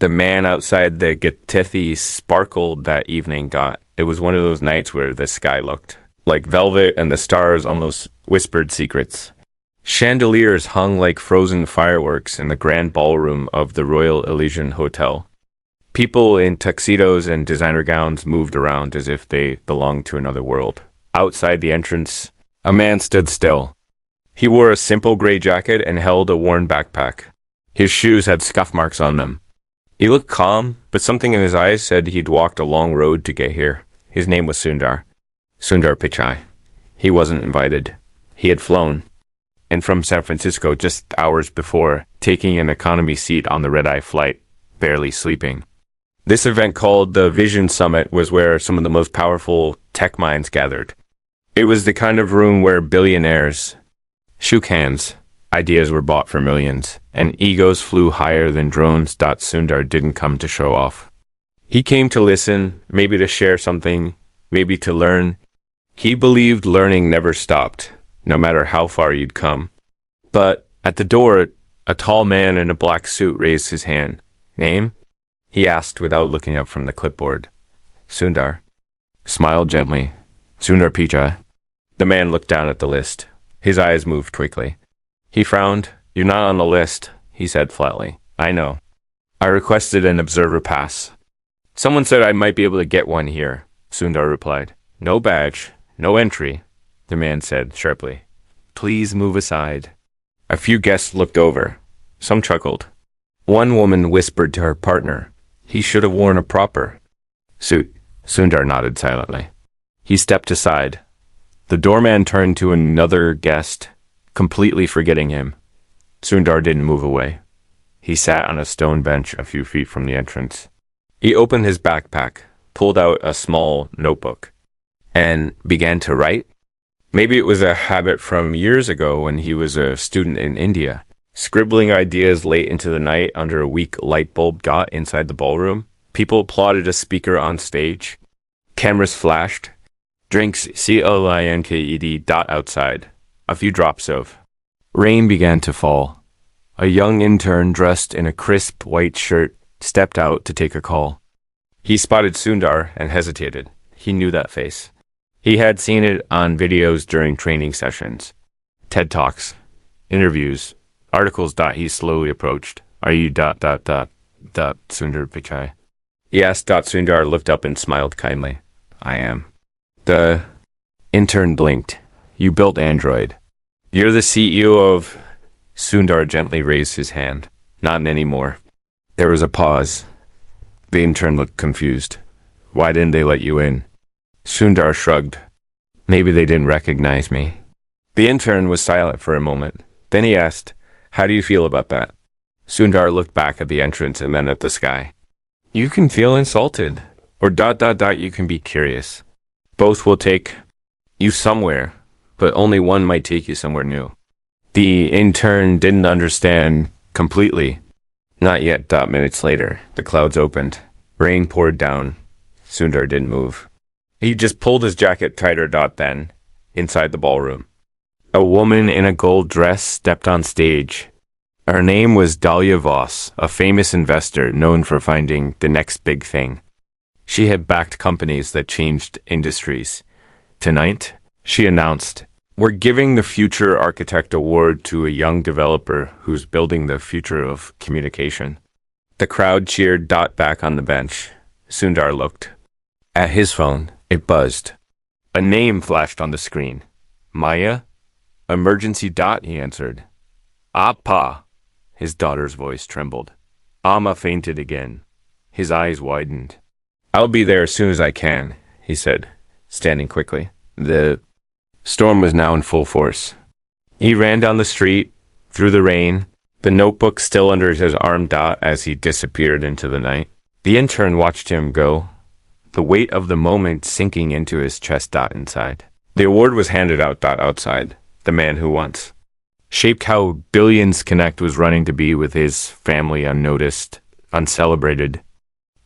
The man outside the Gatithi sparkled that evening, Dot. It was one of those nights where the sky looked like velvet and the stars almost whispered secrets. Chandeliers hung like frozen fireworks in the grand ballroom of the Royal Elysian Hotel. People in tuxedos and designer gowns moved around as if they belonged to another world. Outside the entrance, a man stood still. He wore a simple gray jacket and held a worn backpack. His shoes had scuff marks on them. He looked calm, but something in his eyes said he'd walked a long road to get here. His name was Sundar. Sundar Pichai. He wasn't invited. He had flown. And from San Francisco just hours before, taking an economy seat on the red-eye flight, barely sleeping. This event called the Vision Summit was where some of the most powerful tech minds gathered. It was the kind of room where billionaires shook hands, ideas were bought for millions, and egos flew higher than drones. Sundar didn't come to show off. He came to listen, maybe to share something, maybe to learn. He believed learning never stopped, no matter how far you'd come. But at the door, a tall man in a black suit raised his hand. Name? He asked without looking up from the clipboard. Sundar. Smiled gently. Sundar Pichai. The man looked down at the list. His eyes moved quickly. He frowned. You're not on the list, he said flatly. I know. I requested an observer pass. Someone said I might be able to get one here, Sundar replied. No badge, no entry, the man said sharply. Please move aside. A few guests looked over. Some chuckled. One woman whispered to her partner, he should have worn a proper suit. Sundar nodded silently. He stepped aside. The doorman turned to another guest, completely forgetting him. Sundar didn't move away. He sat on a stone bench a few feet from the entrance. He opened his backpack, pulled out a small notebook, and began to write. Maybe it was a habit from years ago when he was a student in India, scribbling ideas late into the night under a weak light bulb dot inside the ballroom. People applauded a speaker on stage. Cameras flashed. Drinks CLINKED dot outside. A few drops of. Rain began to fall. A young intern dressed in a crisp white shirt stepped out to take a call. He spotted Sundar and hesitated. He knew that face. He had seen it on videos during training sessions, TED Talks, interviews, articles. He slowly approached. Are you Sundar Pichai? He asked. Sundar looked up and smiled kindly. I am. The intern blinked. You built Android. You're the CEO of... Sundar gently raised his hand. Not anymore. There was a pause. The intern looked confused. Why didn't they let you in? Sundar shrugged. Maybe they didn't recognize me. The intern was silent for a moment. Then he asked, how do you feel about that? Sundar looked back at the entrance and then at the sky. You can feel insulted. Or you can be curious. Both will take you somewhere, but only one might take you somewhere new. The intern didn't understand completely. Not yet. Minutes later, the clouds opened. Rain poured down. Sundar didn't move. He just pulled his jacket tighter. Then, inside the ballroom, a woman in a gold dress stepped on stage. Her name was Dahlia Voss, a famous investor known for finding the next big thing. She had backed companies that changed industries. Tonight, she announced, we're giving the Future Architect Award to a young developer who's building the future of communication. The crowd cheered. Back on the bench. Sundar looked. At his phone, it buzzed. A name flashed on the screen. Maya? Emergency. He answered. Appa. His daughter's voice trembled. Amma fainted again. His eyes widened. I'll be there as soon as I can, he said, standing quickly. The storm was now in full force. He ran down the street, through the rain, the notebook still under his arm. As he disappeared into the night. The intern watched him go, the weight of the moment sinking into his chest. Inside. The award was handed out. Outside. The man who once shaped how billions connect was running to be with his family unnoticed, uncelebrated,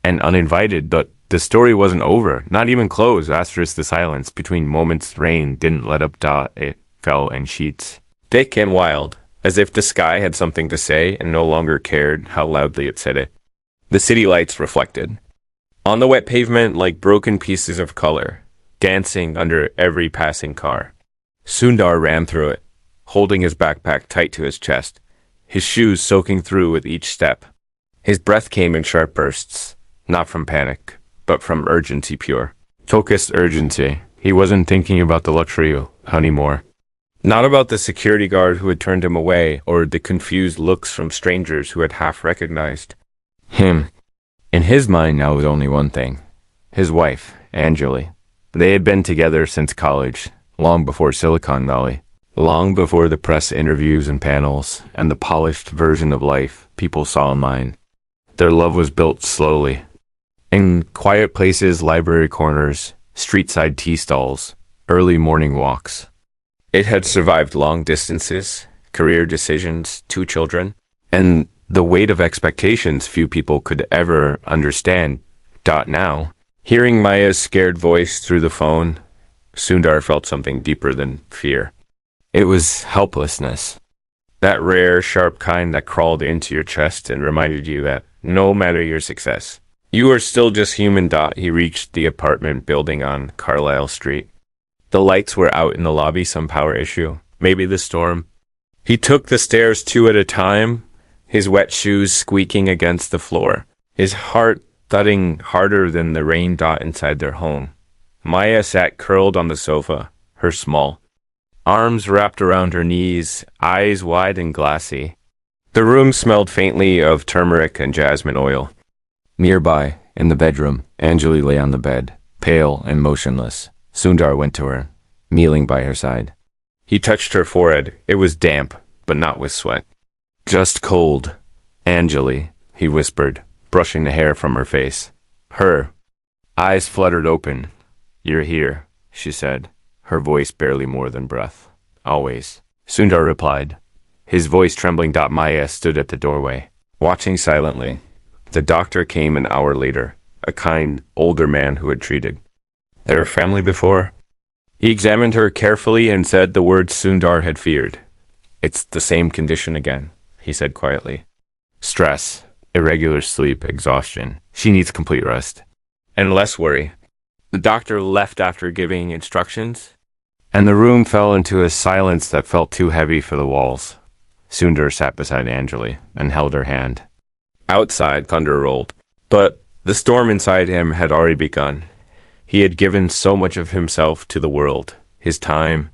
and uninvited. But the story wasn't over, not even closed. The silence between moments. Rain didn't let up. It fell in sheets, thick and wild, as if the sky had something to say and no longer cared how loudly it said it. The city lights reflected on the wet pavement like broken pieces of color, dancing under every passing car. Sundar ran through it, holding his backpack tight to his chest, his shoes soaking through with each step. His breath came in sharp bursts, not from panic, but from urgency pure. Focused urgency. He wasn't thinking about the luxury anymore. Not about the security guard who had turned him away, or the confused looks from strangers who had half recognized him. In his mind now was only one thing. His wife, Anjali. They had been together since college, long before Silicon Valley, long before the press interviews and panels, and the polished version of life people saw online. Their love was built slowly. In quiet places, library corners, street-side tea stalls, early morning walks. It had survived long distances, career decisions, 2 children, and the weight of expectations few people could ever understand. Now, hearing Maya's scared voice through the phone, Sundar felt something deeper than fear. It was helplessness. That rare, sharp kind that crawled into your chest and reminded you that no matter your success, you are still just human. He reached the apartment building on Carlisle Street. The lights were out in the lobby, some power issue, maybe the storm. He took the stairs 2 at a time, his wet shoes squeaking against the floor, his heart thudding harder than the rain. Inside their home, Maya sat curled on the sofa, her small arms wrapped around her knees, eyes wide and glassy. The room smelled faintly of turmeric and jasmine oil. Nearby, in the bedroom, Anjali lay on the bed, pale and motionless. Sundar went to her, kneeling by her side. He touched her forehead. It was damp, but not with sweat. Just cold. Anjali, he whispered, brushing the hair from her face. Her eyes fluttered open. You're here, she said, her voice barely more than breath. Always. Sundar replied, his voice trembling. Maya stood at the doorway, watching silently. The doctor came an hour later, a kind, older man who had treated their family before. He examined her carefully and said the words Sundar had feared. It's the same condition again, he said quietly. Stress, irregular sleep, exhaustion. She needs complete rest. And less worry. The doctor left after giving instructions, and the room fell into a silence that felt too heavy for the walls. Sundar sat beside Anjali and held her hand. Outside, thunder rolled, but the storm inside him had already begun. He had given so much of himself to the world, his time,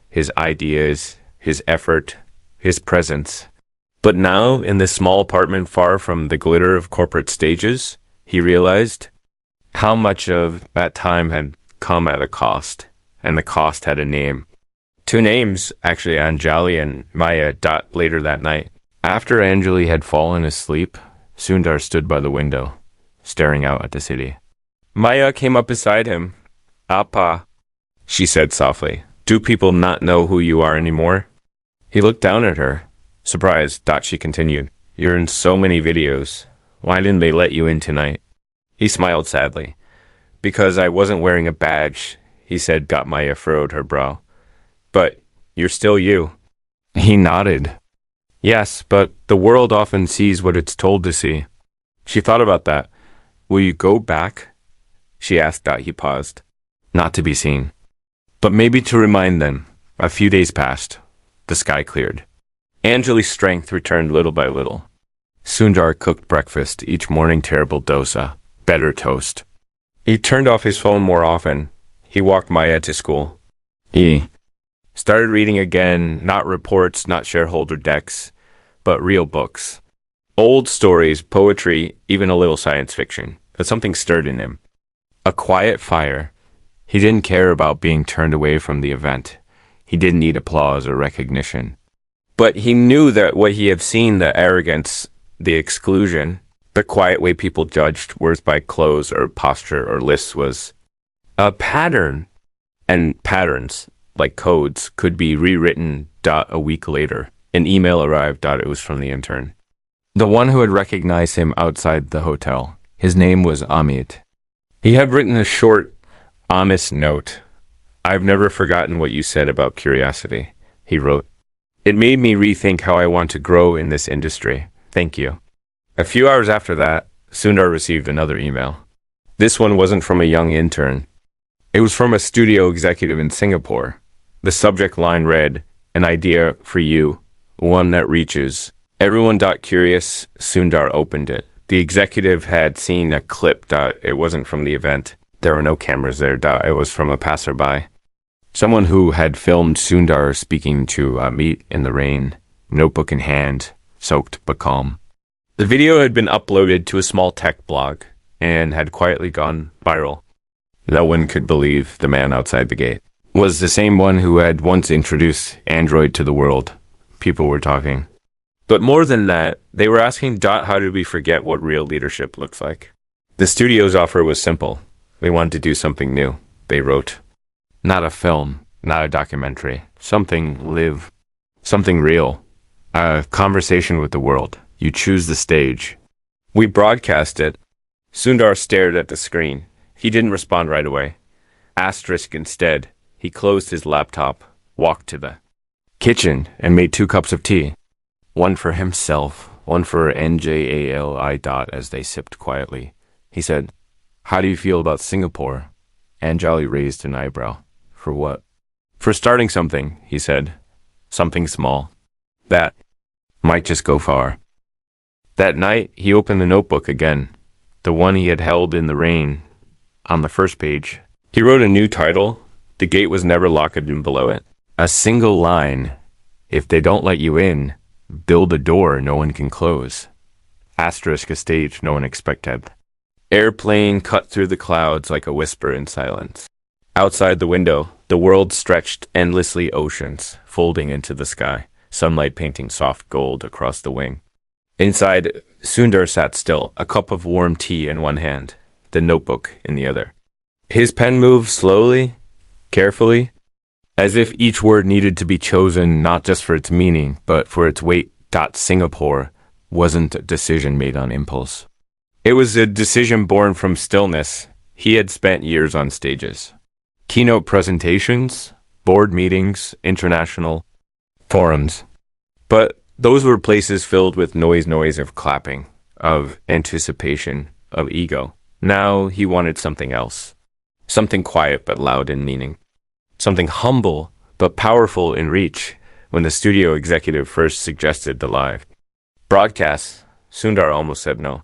his ideas, his effort, his presence. But now, in this small apartment far from the glitter of corporate stages, he realized how much of that time had come at a cost, and the cost had a name. 2 names, actually, Anjali and Maya. Later that night, after Anjali had fallen asleep, Sundar stood by the window, staring out at the city. Maya came up beside him. Appa, she said softly. Do people not know who you are anymore? He looked down at her, surprised. She continued. You're in so many videos. Why didn't they let you in tonight? He smiled sadly. Because I wasn't wearing a badge, he said. Maya furrowed her brow. But you're still you. He nodded. Yes, but the world often sees what it's told to see. She thought about that. Will you go back? She asked. He paused. Not to be seen, but maybe to remind them. A few days passed. The sky cleared. Anjali's strength returned little by little. Sundar cooked breakfast each morning. Terrible dosa, better toast. He turned off his phone more often. He walked Maya to school. He started reading again, not reports, not shareholder decks, but real books. Old stories, poetry, even a little science fiction. But something stirred in him. A quiet fire. He didn't care about being turned away from the event. He didn't need applause or recognition. But he knew that what he had seen, the arrogance, the exclusion, the quiet way people judged worth by clothes or posture or lists was a pattern. And patterns, like codes, could be rewritten. A week later, an email arrived. It was from the intern. The one who had recognized him outside the hotel. His name was Amit. He had written a short, honest note. I've never forgotten what you said about curiosity, he wrote. It made me rethink how I want to grow in this industry. Thank you. A few hours after that, Sundar received another email. This one wasn't from a young intern. It was from a studio executive in Singapore. The subject line read, "An idea for you, one that reaches." Everyone got curious. Sundar opened it. The executive had seen a clip. It wasn't from the event. There were no cameras there. It was from a passerby. Someone who had filmed Sundar speaking to meet in the rain, notebook in hand, soaked but calm. The video had been uploaded to a small tech blog and had quietly gone viral. No one could believe the man outside the gate was the same one who had once introduced Android to the world. People were talking. But more than that, they were asking how did we forget what real leadership looks like? The studio's offer was simple. They wanted to do something new. They wrote, not a film, not a documentary, something live, something real, a conversation with the world. You choose the stage. We broadcast it. Sundar stared at the screen. He didn't respond right away. Asterisk instead. He closed his laptop, walked to the kitchen, and made 2 cups of tea. One for himself, one for Njali. As they sipped quietly. He said, "How do you feel about Singapore?" Anjali raised an eyebrow. "For what?" "For starting something," he said. "Something small. That might just go far." That night, he opened the notebook again, the one he had held in the rain. On the first page, he wrote a new title. The gate was never locked in below it. A single line. If they don't let you in, build a door no one can close. Asterisk a stage no one expected. Airplane cut through the clouds like a whisper in silence. Outside the window, the world stretched endlessly, oceans folding into the sky, sunlight painting soft gold across the wing. Inside, Sundar sat still, a cup of warm tea in one hand, the notebook in the other. His pen moved slowly, carefully, as if each word needed to be chosen not just for its meaning, but for its weight. Singapore wasn't a decision made on impulse. It was a decision born from stillness. He had spent years on stages. Keynote presentations, board meetings, international forums. But those were places filled with noise of clapping, of anticipation, of ego. Now he wanted something else. Something quiet but loud in meaning. Something humble but powerful in reach. When the studio executive first suggested the live broadcast, Sundar almost said no.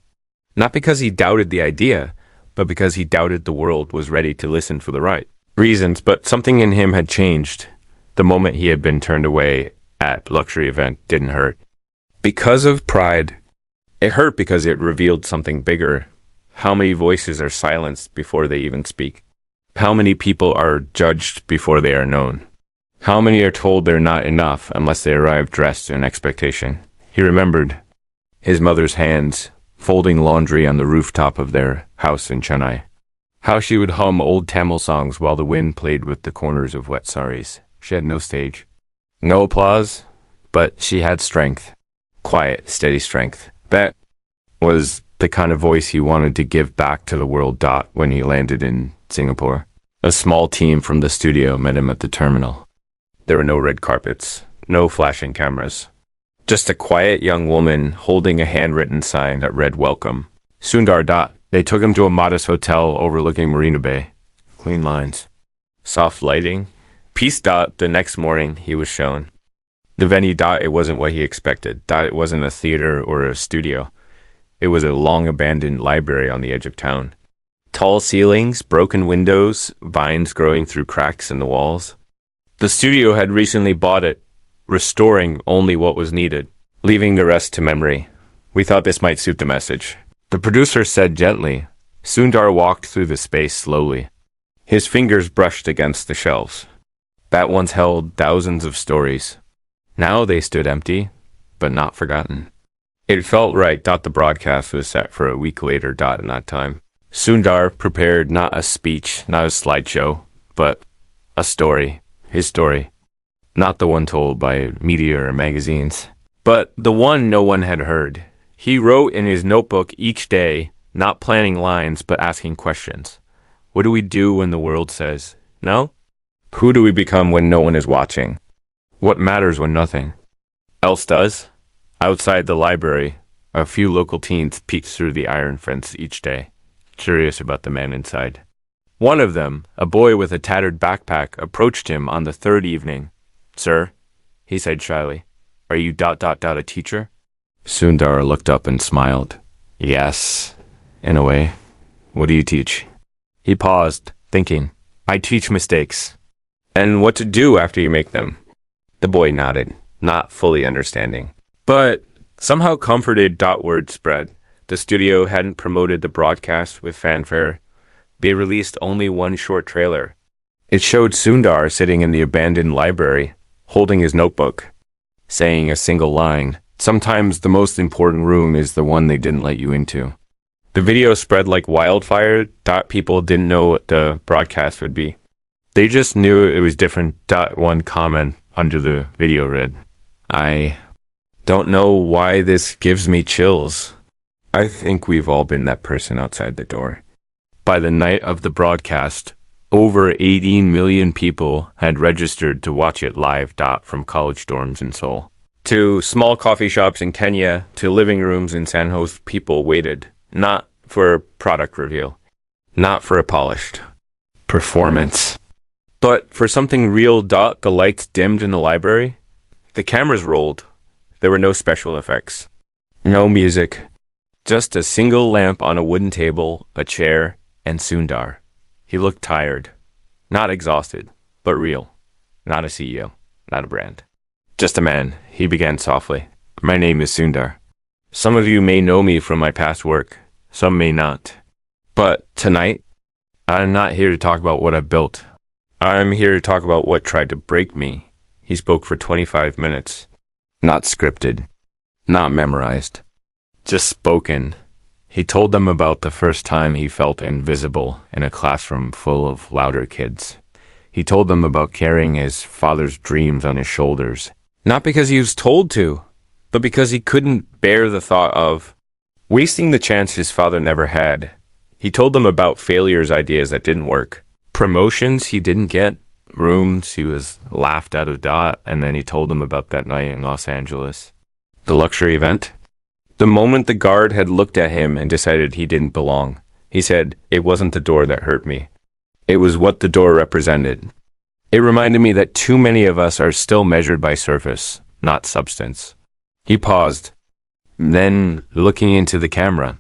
Not because he doubted the idea, but because he doubted the world was ready to listen for the right reasons. But something in him had changed. The moment he had been turned away at luxury event didn't hurt. Because of pride, it hurt because it revealed something bigger. How many voices are silenced before they even speak? How many people are judged before they are known? How many are told they're not enough unless they arrive dressed in expectation? He remembered his mother's hands folding laundry on the rooftop of their house in Chennai. How she would hum old Tamil songs while the wind played with the corners of wet saris. She had no stage, no applause, but she had strength. Quiet, steady strength. That was the kind of voice he wanted to give back to the world. When he landed in Singapore, a small team from the studio met him at the terminal. There were no red carpets, no flashing cameras. Just a quiet young woman holding a handwritten sign that read welcome. Sundar. They took him to a modest hotel overlooking Marina Bay. Clean lines. Soft lighting. Peace. The next morning he was shown. The venue. It wasn't what he expected. It wasn't a theater or a studio. It was a long-abandoned library on the edge of town. Tall ceilings, broken windows, vines growing through cracks in the walls. The studio had recently bought it, restoring only what was needed, leaving the rest to memory. We thought this might suit the message. The producer said gently. Sundar walked through the space slowly. His fingers brushed against the shelves. That once held thousands of stories. Now they stood empty, but not forgotten. It felt right. The broadcast was set for a week later. In that time, Sundar prepared not a speech, not a slideshow, but a story. His story. Not the one told by media or magazines, but the one no one had heard. He wrote in his notebook each day, not planning lines, but asking questions. What do we do when the world says no? Who do we become when no one is watching? What matters when nothing else does? Outside the library, A few local teens peeked through the iron fence each day, curious about the man inside. One of them, a boy with a tattered backpack, approached him on the third evening. "Sir," he said shyly, "are you a teacher?" Sundar looked up and smiled. "Yes, in a way. What do you teach?" He paused, thinking. "I teach mistakes." "And what to do after you make them?" The boy nodded, not fully understanding. But somehow comforted. Word spread. The studio hadn't promoted the broadcast with fanfare. They released only one short trailer. It showed Sundar sitting in the abandoned library, holding his notebook, saying a single line. "Sometimes the most important room is the one they didn't let you into." The video spread like wildfire. People didn't know what the broadcast would be. They just knew it was different. One comment under the video read, "I don't know why this gives me chills." I think we've all been that person outside the door. By the night of the broadcast, over 18 million people had registered to watch it live. From college dorms in Seoul to small coffee shops in Kenya to living rooms in San Jose, people waited, not for a product reveal, not for a polished performance, but for something real. The lights dimmed in the library. The cameras rolled. There were no special effects, no music, just a single lamp on a wooden table, a chair, and Sundar. He looked tired, not exhausted, but real. Not a CEO, not a brand. Just a man. He began softly. "My name is Sundar. Some of you may know me from my past work. Some may not. But tonight, I'm not here to talk about what I've built. I'm here to talk about what tried to break me." He spoke for 25 minutes. Not scripted, not memorized, just spoken. He told them about the first time he felt invisible in a classroom full of louder kids. He told them about carrying his father's dreams on his shoulders, not because he was told to, but because he couldn't bear the thought of wasting the chance his father never had. He told them about failures, ideas that didn't work, promotions he didn't get, rooms he was laughed out of. And then he told them about that night in Los Angeles, the luxury event. The moment the guard had looked at him and decided he didn't belong, he said, "It wasn't the door that hurt me. It was what the door represented." It reminded me that too many of us are still measured by surface, not substance. He paused, then looking into the camera.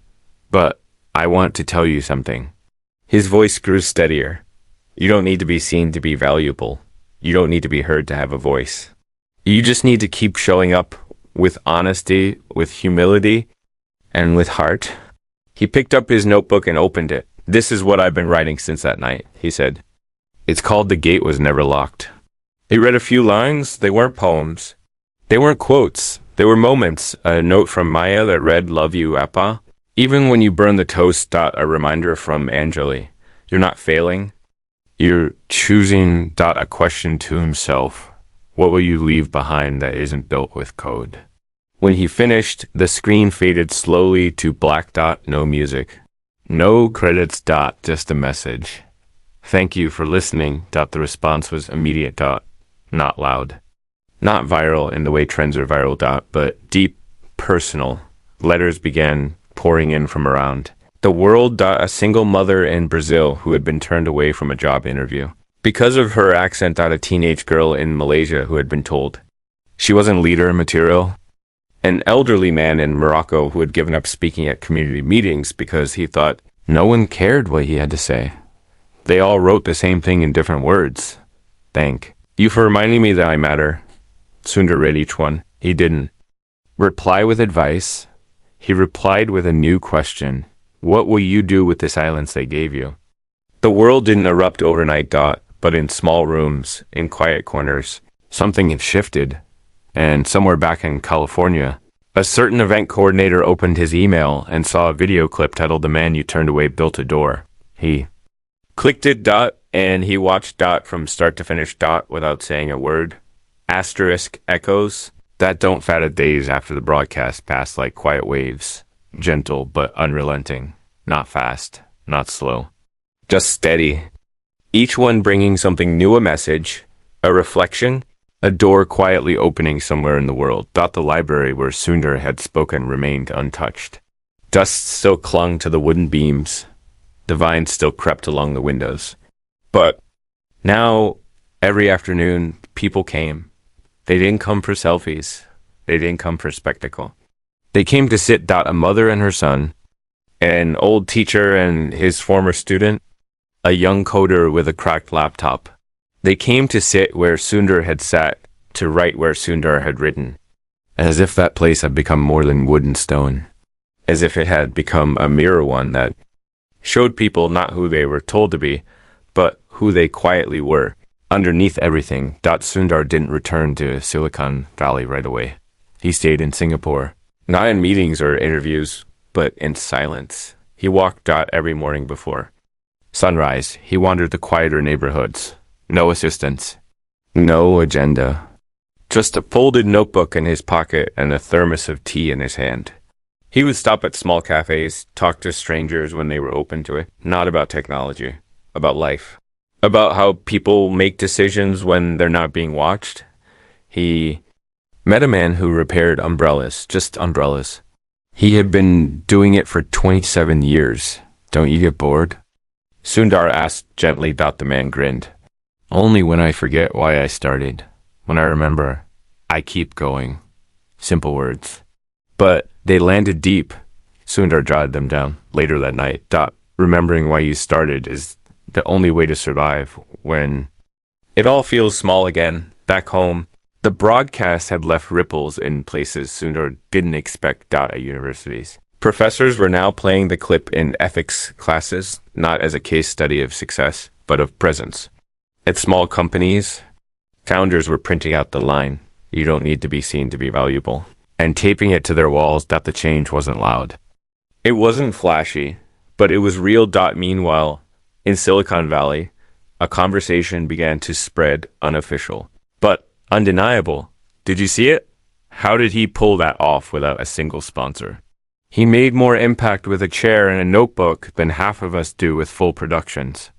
"But I want to tell you something." His voice grew steadier. "You don't need to be seen to be valuable. You don't need to be heard to have a voice. You just need to keep showing up with honesty, with humility, and with heart." He picked up his notebook and opened it. "This is what I've been writing since that night," he said. "It's called The Gate Was Never Locked." He read a few lines. They weren't poems. They weren't quotes. They were moments. A note from Maya that read, "Love you, Appa. Even when you burn the toast." A reminder from Anjali. "You're not failing. You're choosing." A question to himself. What will you leave behind that isn't built with code? When he finished, the screen faded slowly to black. No music. No credits. Just a message. "Thank you for listening." The response was immediate. Not loud. Not viral in the way trends are viral. But deep, personal. Letters began pouring in from around the world. A single mother in Brazil who had been turned away from a job interview because of her accent. A teenage girl in Malaysia who had been told she wasn't leader material. An elderly man in Morocco who had given up speaking at community meetings because he thought no one cared what he had to say. They all wrote the same thing in different words. "Thank you for reminding me that I matter." Sundar read each one. He didn't reply with advice. He replied with a new question. What will you do with the silence they gave you? The world didn't erupt overnight. But in small rooms, in quiet corners, something had shifted. And somewhere back in California, a certain event coordinator opened his email and saw a video clip titled "The Man You Turned Away Built a Door." He clicked it. And he watched. From start to finish. Without saying a word. Asterisk echoes that don't fade days after the broadcast passed like quiet waves, gentle but unrelenting, not fast, not slow, just steady. Each one bringing something new, a message, a reflection, A door quietly opening somewhere in the world. The library where Sundar had spoken remained untouched. Dust still clung to the wooden beams. The vines still crept along the windows. But now, every afternoon, people came. They didn't come for selfies. They didn't come for spectacle. They came to sit. A mother and her son, an old teacher and his former student, a young coder with a cracked laptop. They came to sit where Sundar had sat, to write where Sundar had written, as if that place had become more than wood and stone, as if it had become a mirror one that showed people not who they were told to be, but who they quietly were. Underneath everything, Sundar didn't return to Silicon Valley right away. He stayed in Singapore, not in meetings or interviews, but in silence. He walked every morning before sunrise. He wandered the quieter neighborhoods. No assistants, no agenda. Just a folded notebook in his pocket and a thermos of tea in his hand. He would stop at small cafes, talk to strangers when they were open to it. Not about technology, about life. About how people make decisions when they're not being watched. He met a man who repaired umbrellas, just umbrellas. He had been doing it for 27 years. Don't you get bored? Sundar asked gently. The man grinned. Only when I forget why I started. When I remember, I keep going. Simple words. But they landed deep. Sundar jotted them down later that night. Remembering why you started is the only way to survive when it all feels small again. Back home, the broadcast had left ripples in places Sundar didn't expect at universities. Professors were now playing the clip in ethics classes, not as a case study of success, but of presence. At small companies, founders were printing out the line, "You don't need to be seen to be valuable," and taping it to their walls. The change wasn't loud. It wasn't flashy, but it was real. Meanwhile, in Silicon Valley, a conversation began to spread, unofficial, but undeniable. Did you see it? How did he pull that off without a single sponsor? He made more impact with a chair and a notebook than half of us do with full productions.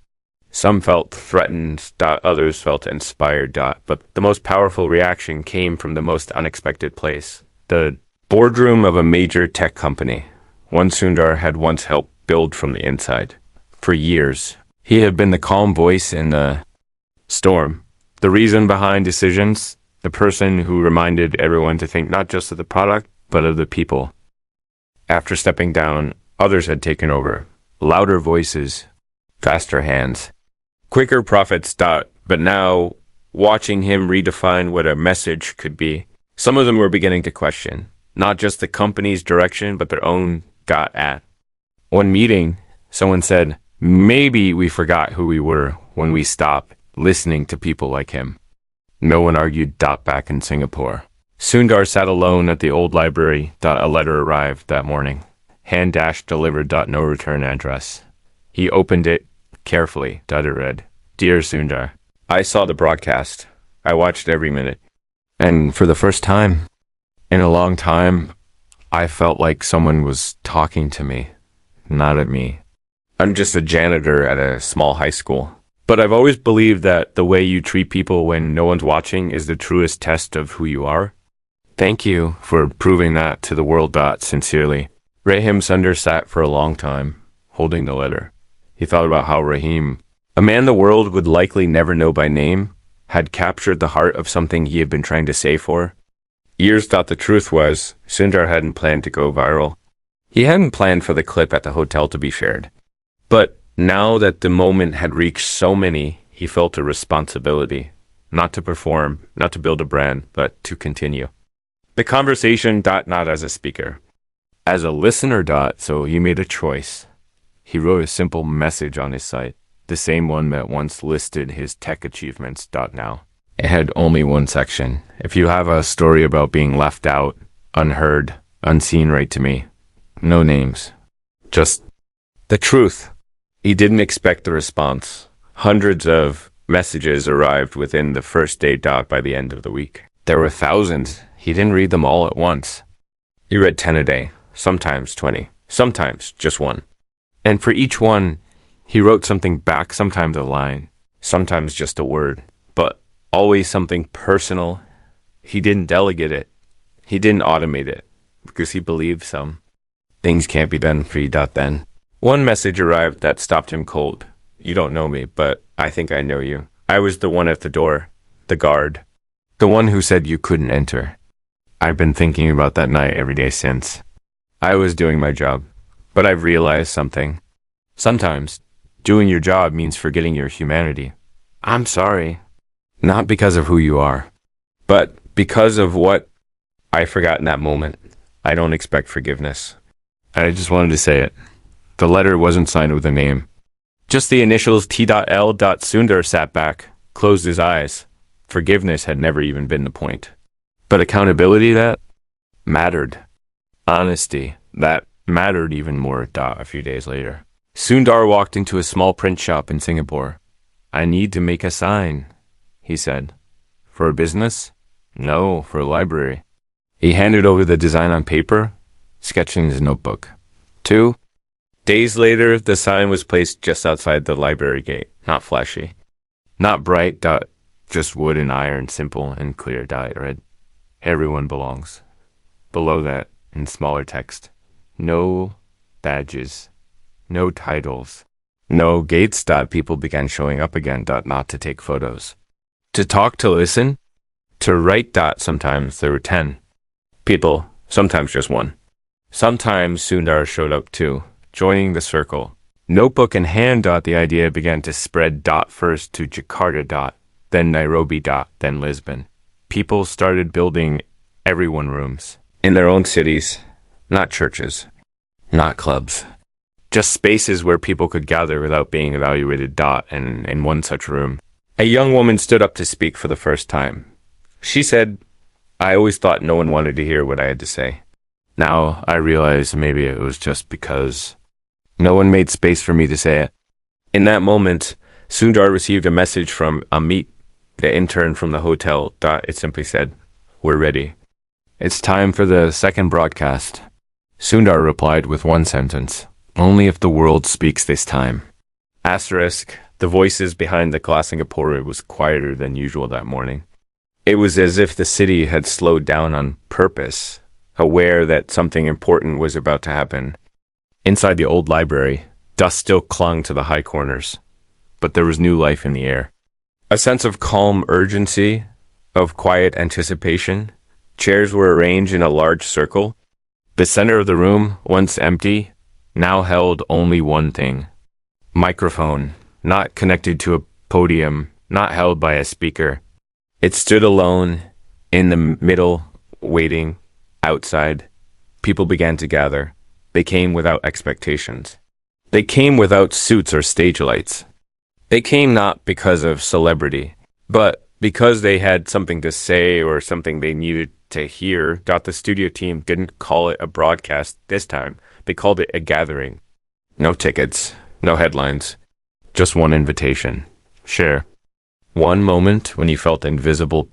Some felt threatened, others felt inspired, but the most powerful reaction came from the most unexpected place. The boardroom of a major tech company, one Sundar had once helped build from the inside. For years, he had been the calm voice in the storm, the reason behind decisions, the person who reminded everyone to think not just of the product, but of the people. After stepping down, others had taken over. Louder voices, faster hands, quicker profits. But now, watching him redefine what a message could be, some of them were beginning to question, not just the company's direction, but their own at. One meeting, someone said, maybe we forgot who we were when we stopped listening to people like him. No one argued. Back in Singapore, Sundar sat alone at the old library. A letter arrived that morning. Hand delivered. No return address. He opened it carefully. It read, "Dear Sundar, I saw the broadcast. I watched every minute. And for the first time in a long time, I felt like someone was talking to me, not at me. I'm just a janitor at a small high school. But I've always believed that the way you treat people when no one's watching is the truest test of who you are. Thank you for proving that to the world. Sincerely." Rahim Sundar sat for a long time, holding the letter. He thought about how Rahim, a man the world would likely never know by name, had captured the heart of something he had been trying to say for years. The truth was, Sundar hadn't planned to go viral. He hadn't planned for the clip at the hotel to be shared. But now that the moment had reached so many, he felt a responsibility, not to perform, not to build a brand, but to continue. The conversation, not as a speaker, as a listener. So he made a choice. He wrote a simple message on his site, the same one that once listed his tech achievements. Now it had only one section. "If you have a story about being left out, unheard, unseen, write to me. No names. Just the truth." He didn't expect the response. Hundreds of messages arrived within the first day. By the end of the week, there were thousands. He didn't read them all at once. He read 10 a day, sometimes 20, sometimes just one. And for each one, he wrote something back, sometimes a line, sometimes just a word. But Always something personal. He didn't delegate it. He didn't automate it because he believed some things can't be done free. Then one message arrived that stopped him cold. You don't know me, but I think I know you. I was the one at the door, the guard, the one who said you couldn't enter. I've been thinking about that night every day since. I was doing my job, but I've realized something. Sometimes, doing your job means forgetting your humanity. I'm sorry. Not because of who you are, but because of what I forgot in that moment. I don't expect forgiveness. I just wanted to say it. The letter wasn't signed with a name. Just the initials T.L. Sundar sat back, closed his eyes. Forgiveness had never even been the point. But accountability, that mattered. Honesty, that mattered even more. A few days later, Sundar walked into a small print shop in Singapore. I need to make a sign, he said. For a business? No, for a library. He handed over the design on paper, sketching his notebook. 2 days later, the sign was placed just outside the library gate. Not flashy. Not bright. Just wood and iron, simple and clear. It read, everyone belongs. Below that, in smaller text, no badges, no titles, no gates. People began showing up again. Not to take photos. To talk, to listen, to write. Sometimes there were 10 people, sometimes just 1. Sometimes Sundar showed up too, joining the circle. Notebook in hand. The idea began to spread. First to Jakarta. Then Nairobi. Then Lisbon. People started building everyone rooms in their own cities, not churches, not clubs, just spaces where people could gather without being evaluated. And in one such room, a young woman stood up to speak for the first time. She said, I always thought no one wanted to hear what I had to say. Now I realize maybe it was just because no one made space for me to say it. In that moment, Sundar received a message from Amit, the intern from the hotel. It simply said, we're ready. It's time for the second broadcast. Sundar replied with one sentence, only if the world speaks this time. Asterisk, the voices behind the glass Singapore was quieter than usual that morning. It was as if the city had slowed down on purpose, aware that something important was about to happen. Inside the old library, dust still clung to the high corners, but there was new life in the air. A sense of calm urgency, of quiet anticipation. Chairs were arranged in a large circle. The center of the room, once empty, now held only one thing. Microphone, not connected to a podium, not held by a speaker. It stood alone, in the middle, waiting. Outside, people began to gather. They came without expectations. They came without suits or stage lights. They came not because of celebrity, but because they had something to say or something they needed to hear. The studio team didn't call it a broadcast this time. They called it a gathering. No tickets, no headlines, just one invitation. Share. One moment when you felt invisible.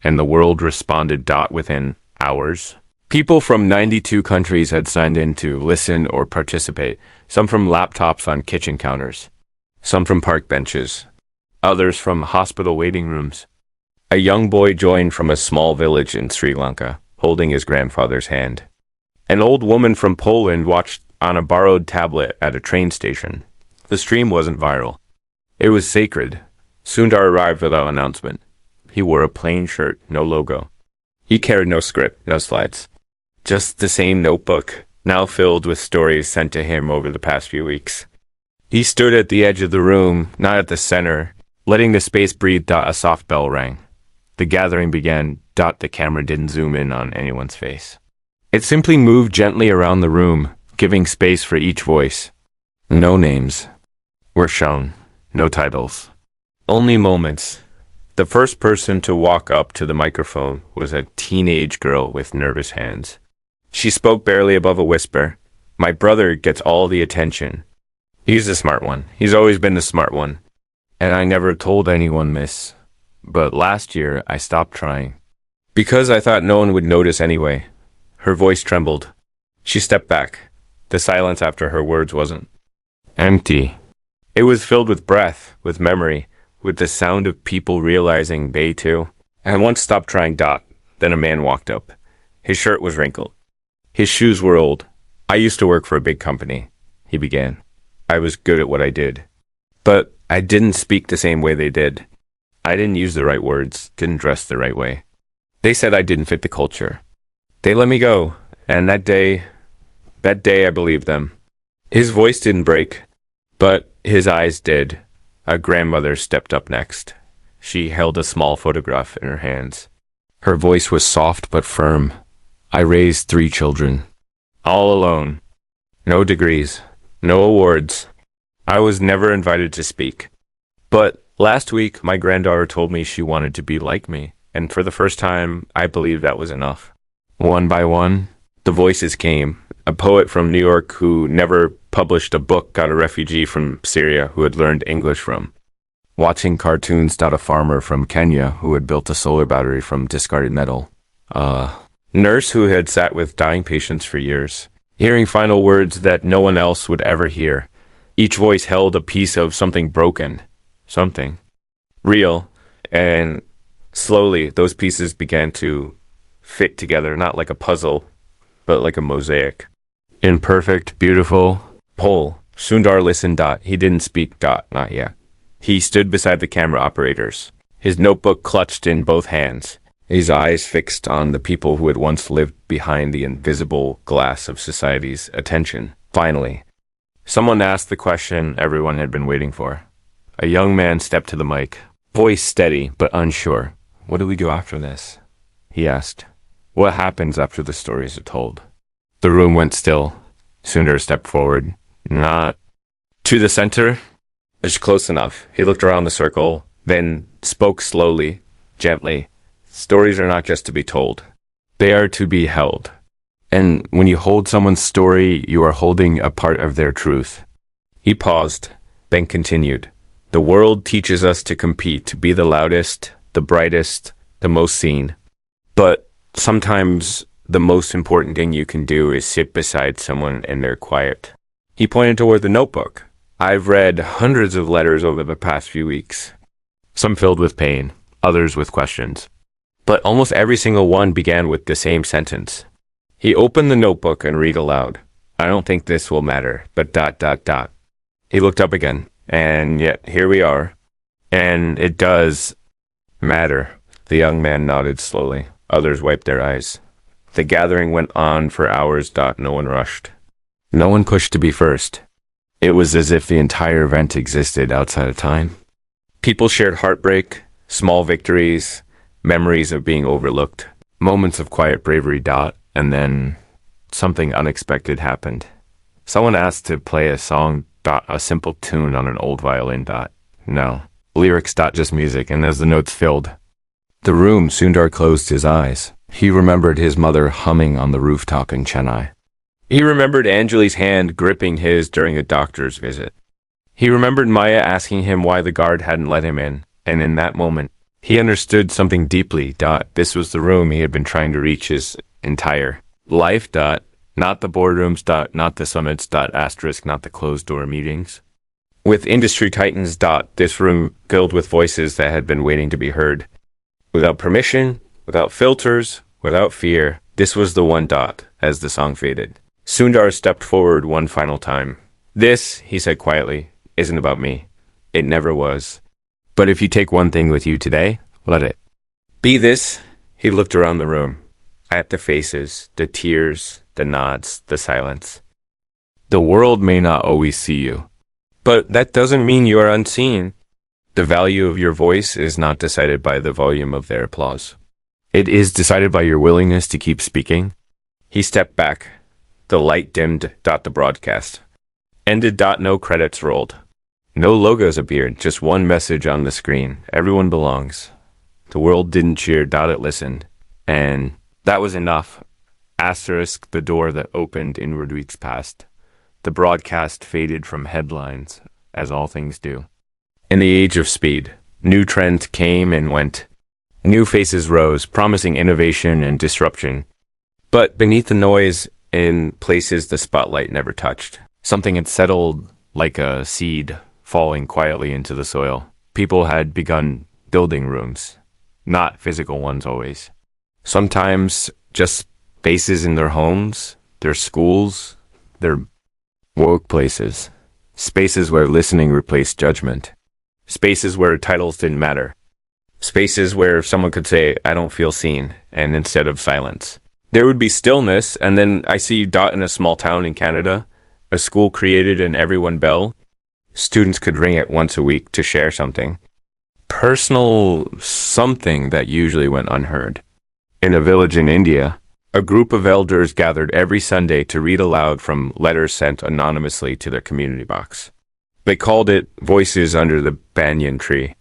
And the world responded. Within hours. People from 92 countries had signed in to listen or participate, some from laptops on kitchen counters, some from park benches, others from hospital waiting rooms. A young boy joined from a small village in Sri Lanka, holding his grandfather's hand. An old woman from Poland watched on a borrowed tablet at a train station. The stream wasn't viral. It was sacred. Sundar arrived without announcement. He wore a plain shirt, no logo. He carried no script, no slides. Just the same notebook, now filled with stories sent to him over the past few weeks. He stood at the edge of the room, not at the center, letting the space breathe. A soft bell rang. The gathering began. The camera didn't zoom in on anyone's face. It simply moved gently around the room, giving space for each voice. No names were shown, no titles. Only moments. The first person to walk up to the microphone was a teenage girl with nervous hands. She spoke barely above a whisper. My brother gets all the attention. He's the smart one. He's always been the smart one. And I never told anyone, miss. But last year, I stopped trying. Because I thought no one would notice anyway. Her voice trembled. She stepped back. The silence after her words wasn't empty. It was filled with breath, with memory, with the sound of people realizing they too. I once stopped trying dot. Then a man walked up. His shirt was wrinkled. His shoes were old. I used to work for a big company, he began. I was good at what I did. But I didn't speak the same way they did. I didn't use the right words, didn't dress the right way. They said I didn't fit the culture. They let me go, and that day I believed them. His voice didn't break, but his eyes did. A grandmother stepped up next. She held a small photograph in her hands. Her voice was soft but firm. I raised 3 children. All alone. No degrees. No awards. I was never invited to speak. But last week, my granddaughter told me she wanted to be like me, and for the first time, I believed that was enough. One by one, the voices came. A poet from New York who never published a book got a refugee from Syria who had learned English from. Watching cartoons got a farmer from Kenya who had built a solar battery from discarded metal. Nurse who had sat with dying patients for years, hearing final words that no one else would ever hear. Each voice held a piece of something broken, something real, and slowly those pieces began to fit together, not like a puzzle, but like a mosaic. Imperfect, beautiful, whole. Sundar listened. He didn't speak. Not yet. He stood beside the camera operators, his notebook clutched in both hands, his eyes fixed on the people who had once lived behind the invisible glass of society's attention. Finally, someone asked the question everyone had been waiting for. A young man stepped to the mic, voice steady but unsure. What do we do after this? He asked. What happens after the stories are told? The room went still. Sundar stepped forward. Not to the center. It's close enough. He looked around the circle, then spoke slowly, gently. Stories are not just to be told. They are to be held. And when you hold someone's story, you are holding a part of their truth. He paused, then continued. The world teaches us to compete, to be the loudest, the brightest, the most seen. But sometimes the most important thing you can do is sit beside someone and they're quiet. He pointed toward the notebook. I've read hundreds of letters over the past few weeks, some filled with pain, others with questions. But almost every single one began with the same sentence. He opened the notebook and read aloud. I don't think this will matter, but ... He looked up again, and yet here we are. And it does matter. The young man nodded slowly. Others wiped their eyes. The gathering went on for hours. No one rushed. No one pushed to be first. It was as if the entire event existed outside of time. People shared heartbreak, small victories, memories of being overlooked, moments of quiet bravery. And then something unexpected happened. Someone asked to play a song. A simple tune on an old violin. No. Lyrics. Just music, and as the notes filled the room, Sundar closed his eyes. He remembered his mother humming on the rooftop in Chennai. He remembered Anjali's hand gripping his during a doctor's visit. He remembered Maya asking him why the guard hadn't let him in, and in that moment, he understood something deeply. This was the room he had been trying to reach his entire life. Not the boardrooms. Not the summits. Asterisk. Not the closed-door meetings. With industry titans. This room filled with voices that had been waiting to be heard. Without permission, without filters, without fear, this was the one. As the song faded, Sundar stepped forward one final time. This, he said quietly, isn't about me. It never was. But if you take one thing with you today, let it be this. He looked around the room, at the faces, the tears, the nods, the silence. The world may not always see you, but that doesn't mean you are unseen. The value of your voice is not decided by the volume of their applause. It is decided by your willingness to keep speaking. He stepped back. The light dimmed. The broadcast ended. No credits rolled. No logos appeared, just one message on the screen. Everyone belongs. The world didn't cheer. It listened. And that was enough. Asterisk. The door that opened inward weeks past. The broadcast faded from headlines, as all things do. In the age of speed, new trends came and went. New faces rose, promising innovation and disruption. But beneath the noise, in places the spotlight never touched, something had settled like a seed falling quietly into the soil. People had begun building rooms, not physical ones always. Sometimes just spaces in their homes, their schools, their workplaces. Spaces where listening replaced judgment. Spaces where titles didn't matter. Spaces where someone could say, I don't feel seen, and instead of silence. There would be stillness, and then I see Dot in a small town in Canada, a school created an everyone bell. Students could ring it once a week to share something. Personal something that usually went unheard. In a village in India, a group of elders gathered every Sunday to read aloud from letters sent anonymously to their community box. They called it Voices Under the Banyan Tree.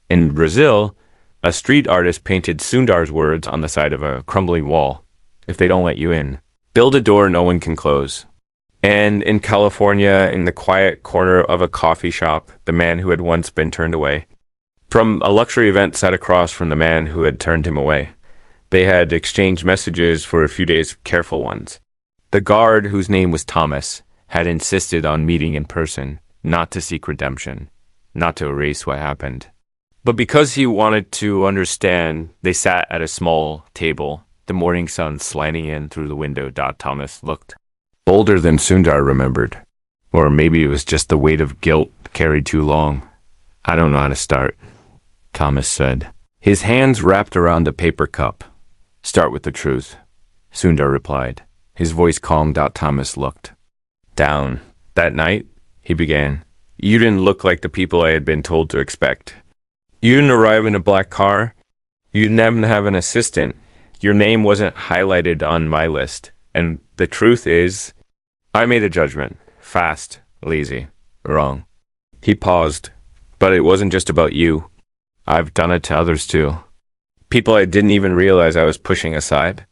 In Brazil, a street artist painted Sundar's words on the side of a crumbling wall. If they don't let you in, build a door no one can close. And in California, in the quiet corner of a coffee shop, the man who had once been turned away from a luxury event sat across from the man who had turned him away. They had exchanged messages for a few days, careful ones. The guard, whose name was Thomas, had insisted on meeting in person, not to seek redemption, not to erase what happened. But because he wanted to understand, they sat at a small table, the morning sun slanting in through the window. Thomas looked older than Sundar remembered. Or maybe it was just the weight of guilt carried too long. I don't know how to start, Thomas said. His hands wrapped around a paper cup. Start with the truth, Sundar replied. His voice calmed. Thomas looked down. That night, he began, you didn't look like the people I had been told to expect. You didn't arrive in a black car. You didn't have an assistant. Your name wasn't highlighted on my list. And the truth is, I made a judgment. Fast, lazy, wrong. He paused. But it wasn't just about you. I've done it to others too. People I didn't even realize I was pushing aside.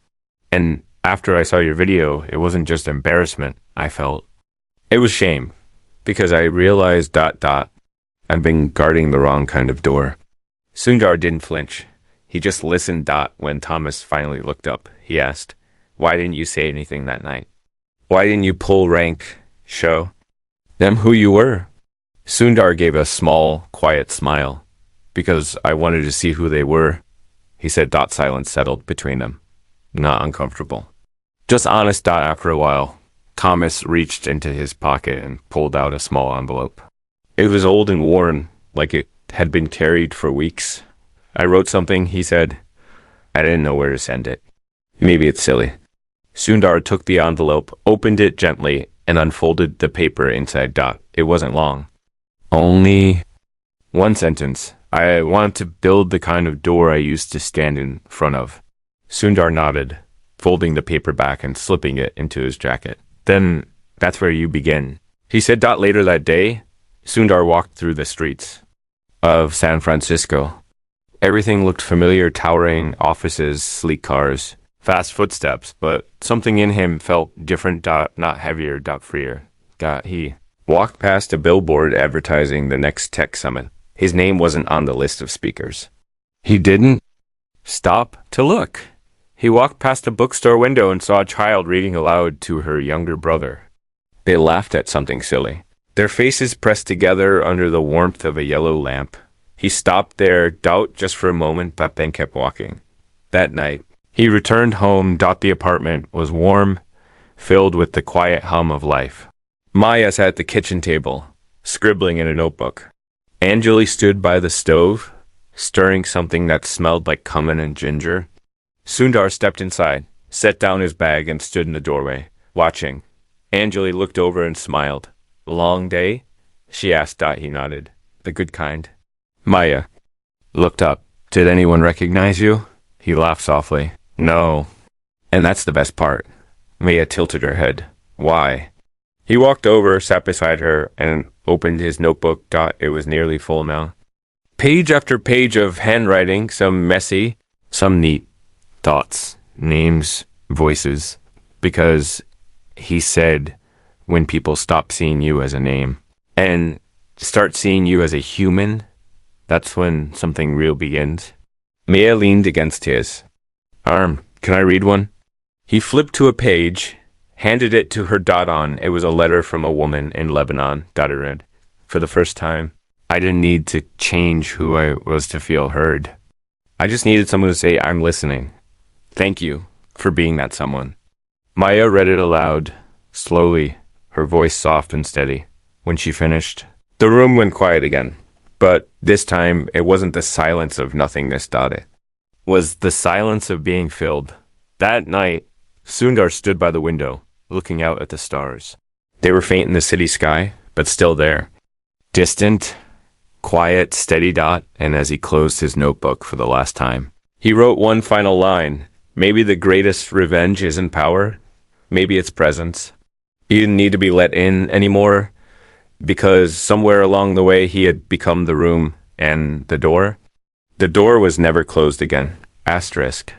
And after I saw your video, it wasn't just embarrassment I felt. It was shame. Because I realized ... I've been guarding the wrong kind of door. Sundar didn't flinch. He just listened. When Thomas finally looked up, he asked, why didn't you say anything that night? Why didn't you pull rank, show them who you were? Sundar gave a small, quiet smile. Because I wanted to see who they were, he said. Silence settled between them. Not uncomfortable. Just honest. After a while, Thomas reached into his pocket and pulled out a small envelope. It was old and worn, like it had been carried for weeks. I wrote something, he said. I didn't know where to send it. Maybe it's silly. Sundar took the envelope, opened it gently, and unfolded the paper inside. It wasn't long. Only one sentence. I want to build the kind of door I used to stand in front of. Sundar nodded, folding the paper back and slipping it into his jacket. Then that's where you begin. He said. Later that day, Sundar walked through the streets of San Francisco. Everything looked familiar, towering offices, sleek cars, fast footsteps, but something in him felt different. Not heavier. Freer. He walked past a billboard advertising the next tech summit. His name wasn't on the list of speakers. He didn't stop to look. He walked past a bookstore window and saw a child reading aloud to her younger brother. They laughed at something silly. Their faces pressed together under the warmth of a yellow lamp. He stopped there, just for a moment, but then kept walking. That night, he returned home. The apartment was warm, filled with the quiet hum of life. Maya sat at the kitchen table, scribbling in a notebook. Anjali stood by the stove, stirring something that smelled like cumin and ginger. Sundar stepped inside, set down his bag, and stood in the doorway, watching. Anjali looked over and smiled. Long day? She asked. He nodded. The good kind. Maya looked up. Did anyone recognize you? He laughed softly. No. And that's the best part. Maya tilted her head. Why? He walked over, sat beside her, and opened his notebook. It was nearly full now. Page after page of handwriting, some messy, some neat. Thoughts, names, voices. Because he said, when people stop seeing you as a name and start seeing you as a human, that's when something real begins. Maya leaned against his arm. Can I read one? He flipped to a page, handed it to her. It was a letter from a woman in Lebanon. Read. For the first time, I didn't need to change who I was to feel heard. I just needed someone to say, I'm listening. Thank you for being that someone. Maya read it aloud, slowly, her voice soft and steady. When she finished, the room went quiet again. But this time, it wasn't the silence of nothingness, Dade. It was the silence of being filled. That night, Sundar stood by the window, looking out at the stars. They were faint in the city sky, but still there. Distant, quiet, steady dot, and as he closed his notebook for the last time, he wrote one final line. Maybe the greatest revenge isn't power. Maybe it's presence. He didn't need to be let in anymore because somewhere along the way he had become the room and the door. The door was never closed again. Asterisk.